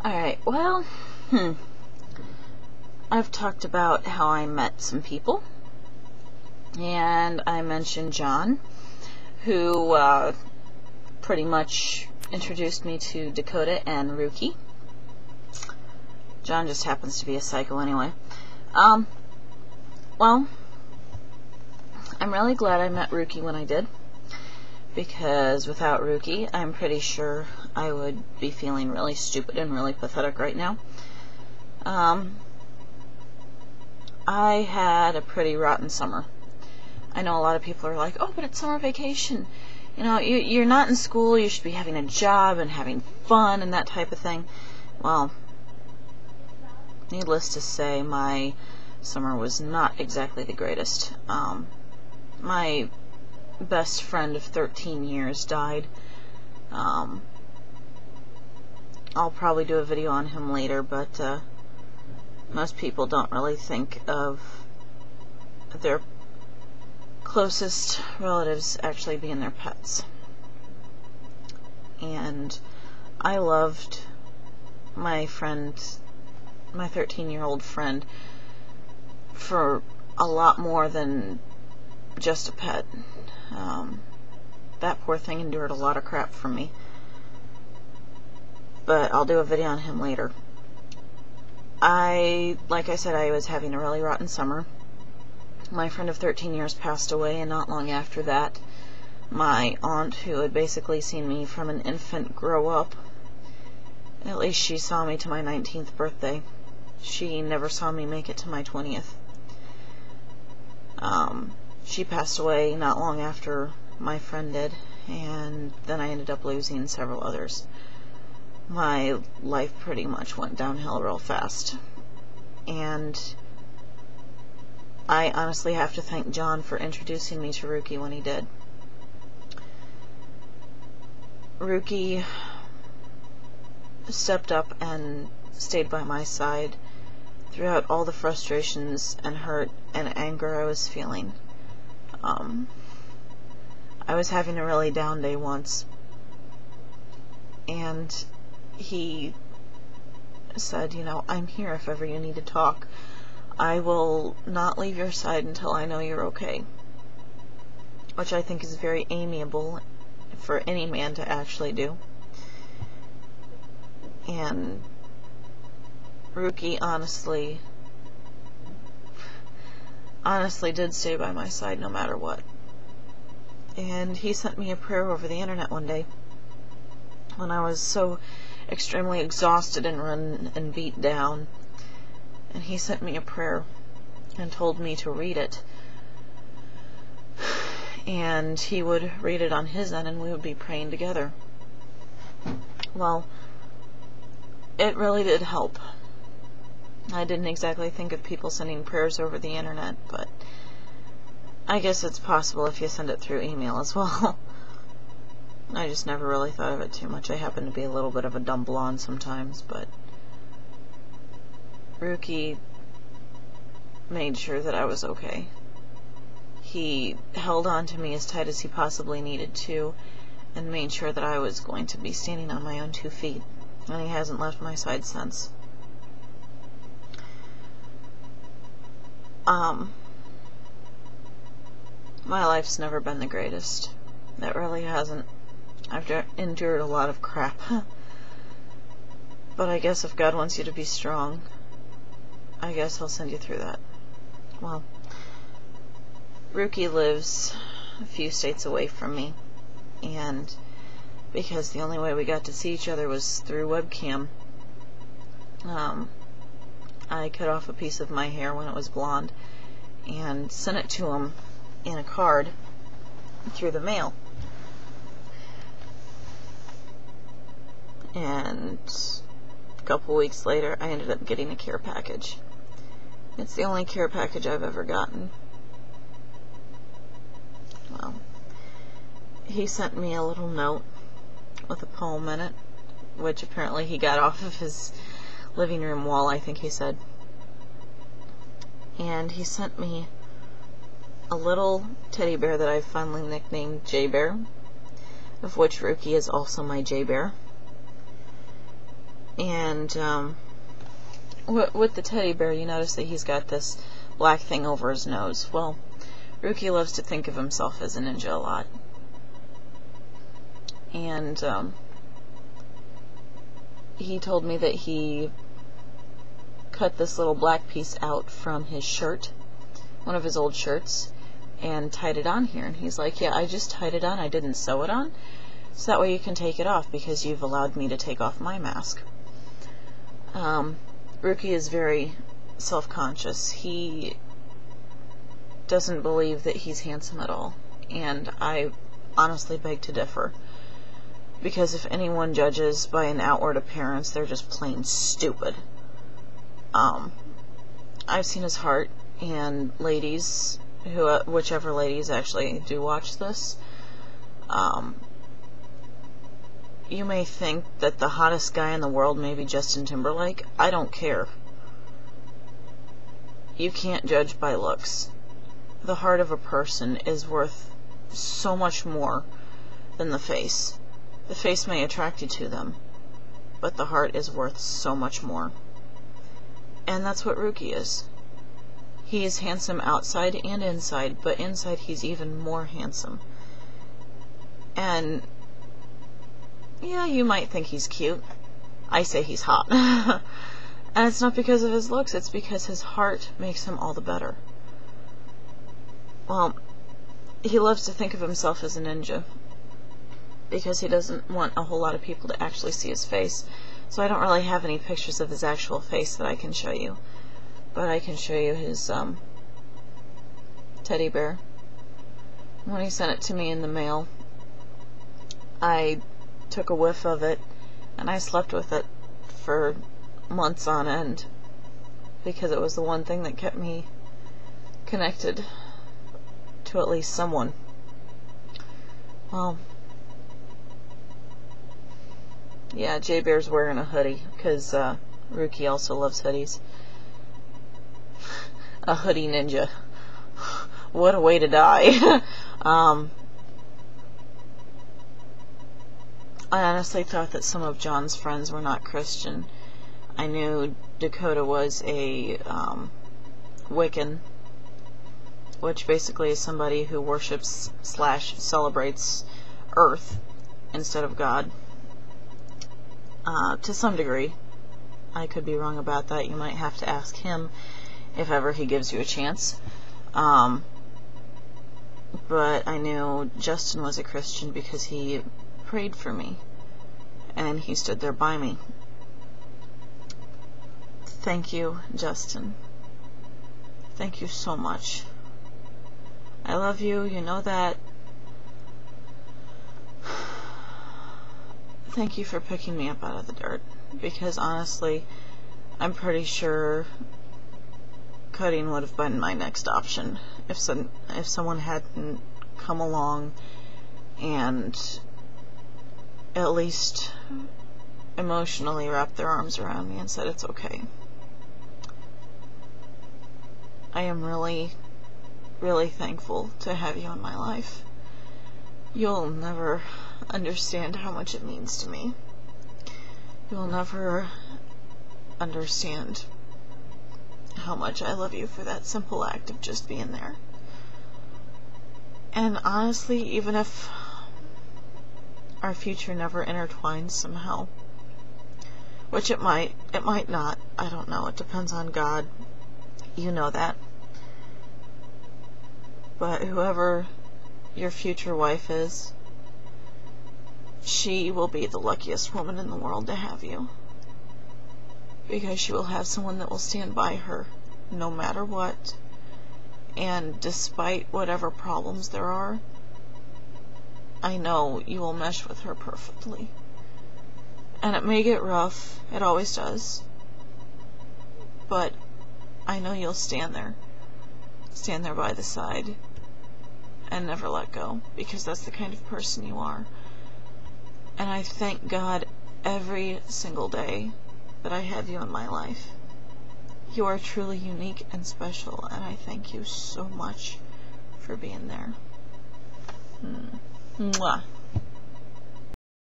Alright, well, I've talked about how I met some people, and I mentioned John, who pretty much introduced me to Dakota and Ruki. John just happens to be a psycho anyway. Well, I'm really glad I met Ruki when I did, because without Ruki, I'm pretty sure I would be feeling really stupid and really pathetic right now. I had a pretty rotten summer. I know a lot of people are like, oh, but it's summer vacation. You know, you're not in school, you should be having a job and having fun and that type of thing. Well, needless to say, my summer was not exactly the greatest. My best friend of 13 years died. I'll probably do a video on him later, but most people don't really think of their closest relatives actually being their pets. And I loved my friend, my 13-year-old friend, for a lot more than just a pet. That poor thing endured a lot of crap from me. But I'll do a video on him later. Like I said, I was having a really rotten summer. My friend of 13 years passed away, and not long after that, my aunt, who had basically seen me from an infant grow up, at least she saw me to my 19th birthday. She never saw me make it to my 20th. She passed away not long after my friend did, and then I ended up losing several others. My life pretty much went downhill real fast. And I honestly have to thank John for introducing me to Ruki when he did. Ruki stepped up and stayed by my side throughout all the frustrations and hurt and anger I was feeling. I was having a really down day once, and he said, you know, I'm here if ever you need to talk. I will not leave your side until I know you're okay. Which I think is very amiable for any man to actually do. And Ruki honestly did stay by my side no matter what. And he sent me a prayer over the internet one day when I was so extremely exhausted and run and beat down. And he sent me a prayer and told me to read it. And he would read it on his end and we would be praying together. Well, it really did help. I didn't exactly think of people sending prayers over the internet, but I guess it's possible if you send it through email as well. I just never really thought of it too much. I happen to be a little bit of a dumb blonde sometimes, but Ruki made sure that I was okay. He held on to me as tight as he possibly needed to and made sure that I was going to be standing on my own 2 feet, and he hasn't left my side since. My life's never been the greatest. It really hasn't. I've endured a lot of crap. But I guess if God wants you to be strong, I guess He'll send you through that. Well, Ruki lives a few states away from me, and because the only way we got to see each other was through webcam, I cut off a piece of my hair when it was blonde and sent it to him in a card through the mail. And a couple weeks later, I ended up getting a care package. It's the only care package I've ever gotten. Well, he sent me a little note with a poem in it, which apparently he got off of his living room wall, I think he said. And he sent me a little teddy bear that I've finally nicknamed J-Bear, of which Ruki is also my J-Bear. And with the teddy bear, you notice that he's got this black thing over his nose. Well, Ruki loves to think of himself as a ninja a lot. And he told me that he cut this little black piece out from his shirt, one of his old shirts, and tied it on here. And he's like, yeah, I just tied it on, I didn't sew it on, so that way you can take it off because you've allowed me to take off my mask. Ruki is very self-conscious. He doesn't believe that he's handsome at all, and I honestly beg to differ, because if anyone judges by an outward appearance, they're just plain stupid. I've seen his heart, and ladies, whichever ladies actually do watch this, you may think that the hottest guy in the world may be Justin Timberlake. I don't care. You can't judge by looks. The heart of a person is worth so much more than the face. The face may attract you to them, but the heart is worth so much more. And that's what Ruki is. He is handsome outside and inside, but inside he's even more handsome. And yeah, you might think he's cute. I say he's hot. And it's not because of his looks, it's because his heart makes him all the better. Well, he loves to think of himself as a ninja, because he doesn't want a whole lot of people to actually see his face. So I don't really have any pictures of his actual face that I can show you. But I can show you his teddy bear. When he sent it to me in the mail, I took a whiff of it, and I slept with it for months on end, because it was the one thing that kept me connected to at least someone. Well, yeah, J Bear's wearing a hoodie, because Ruki also loves hoodies. A hoodie ninja. What a way to die. I honestly thought that some of John's friends were not Christian. I knew Dakota was a Wiccan, which basically is somebody who worships / celebrates Earth instead of God. To some degree. I could be wrong about that. You might have to ask him if ever he gives you a chance. But I knew Justin was a Christian because he prayed for me, and he stood there by me. Thank you, Justin. Thank you so much. I love you, you know that. Thank you for picking me up out of the dirt, because honestly, I'm pretty sure cutting would have been my next option if someone hadn't come along and at least emotionally wrapped their arms around me and said it's okay. I am really, really thankful to have you in my life. You'll never understand how much it means to me. You'll never understand how much I love you for that simple act of just being there. And honestly, even if our future never intertwines somehow, which it might not, I don't know, it depends on God, you know that. But whoever your future wife is, she will be the luckiest woman in the world to have you. Because she will have someone that will stand by her no matter what, and despite whatever problems there are, I know you will mesh with her perfectly. And it may get rough, it always does, but I know you'll stand there by the side and never let go, because that's the kind of person you are. And I thank God every single day that I have you in my life. You are truly unique and special, and I thank you so much for being there. Mwah.